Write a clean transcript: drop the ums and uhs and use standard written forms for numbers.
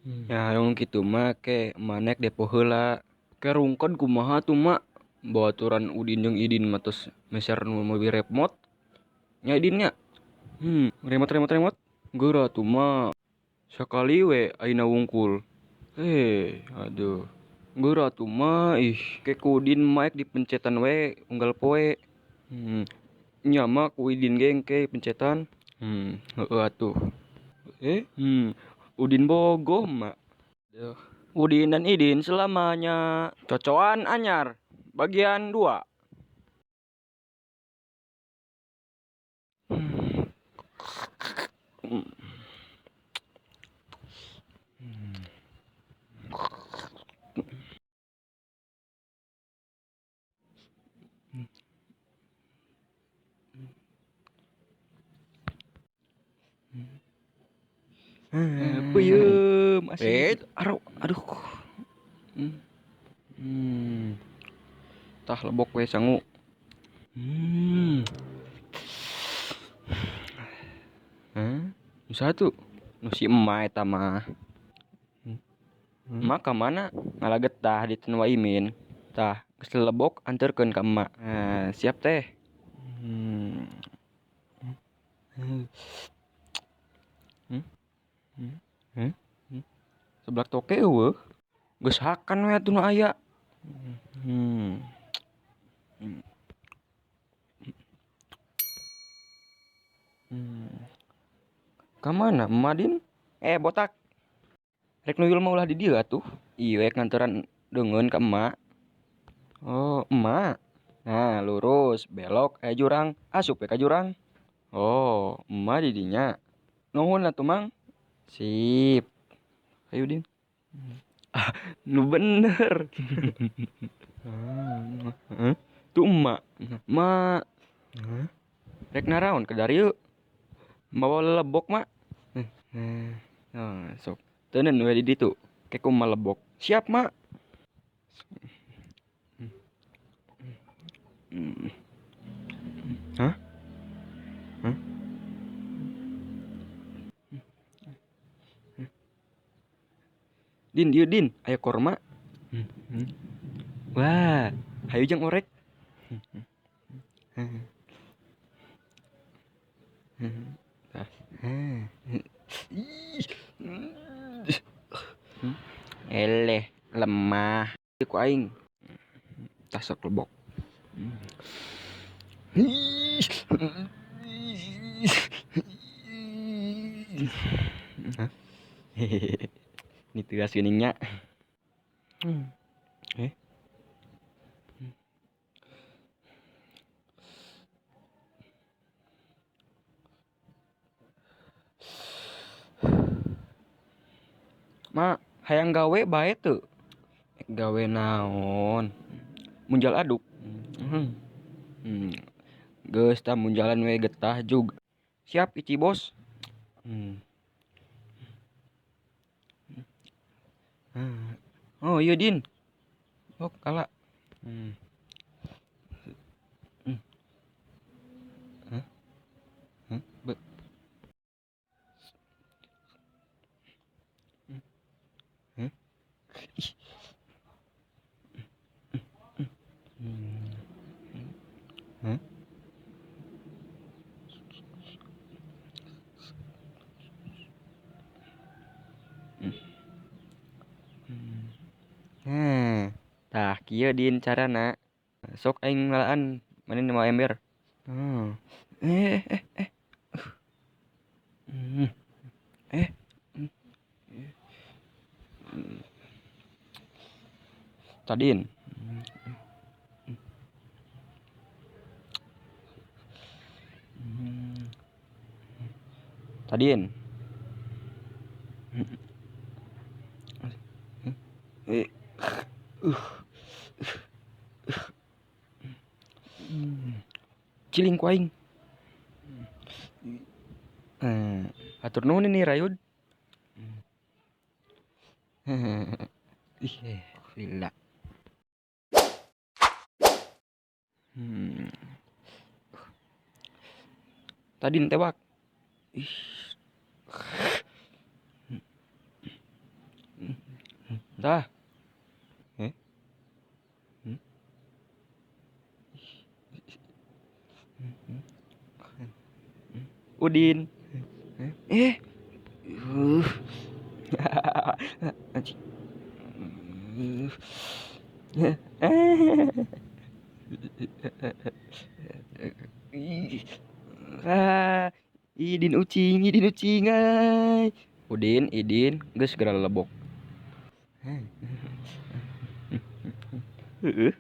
Ya dong gitu mah ke manek depo heula. Ke rungkon kumaha tuh mak. Bawa aturan Udin jeung Idin mah tos meser nu mobil remote. Nya Idin nya. Remote. Geura tuh mah. Sekali we aina wungkul. Aduh. Geura tuh mah ih ke ku Udin mic dipencetan we unggal poe. Hmm. Nya mah ku Idin geng ke pencetan. Heueuh atuh. Udin bogoh mak. Duh. Udin dan Idin selamanya cocokan anyar bagian 2. Peuyeum asli. Aduh. Hmm. Hmm. Tah lebok we sangu. Hah? Nu satu. Nu si emak eta mah. Emak ka mana? Ngalaget tah di Tenu Waimin. Tah, geus lebok anterkeun ka emak. Siap teh. Hmm. Hmm. Hmm. Seblak toke eueuh. Geus hakan we atuh nu aya. Hmm. Ka mana emak Din? Botak. Rek nuyul mah ulah di dieu atuh. Ieu rek nganteran deungeun ka emak. Oh, emak. Nah, lurus, belok jurang, asup we ka jurang. Oh, emak di dinya. Nuhun atuh, Mang. Sip. Ayo, Din. Nu bener. Tuh emak. Emak. Rek naraon ke dari yuk. Bawa lebok, Mak. Sok. Teuneun we di ditu. Ke kumaha lebok. Siap, Mak. Hah? Hah? Din, dieu Din, aya korma. Wah, hayu jeung orek. Eleh, lemah. Ieu ku aing. Tah sok lebok. Nitias geuning nya. Eh. Mak, hayang gawe bae teu? Gawe naon? Munjal aduk. Geus tah munjalan we getah jug. Siap ici bos. Oh iya Din. Oh kala. Be- Hah? Tah kieu Din carana. Sok aing ngalaan manin mau ember. Oh. Eh eh eh. Hmm. Eh. Tadin. Tadin. Eh. Ciling ku aing. Hatur nuhun ini Rayud. Gila. Tadin tewak. Ih. Tah. Eh? Hmm? Udin. Eh. Uh. Anjing. Ah, Idin ucing ay. Idin, geus segera lebok. Heeh.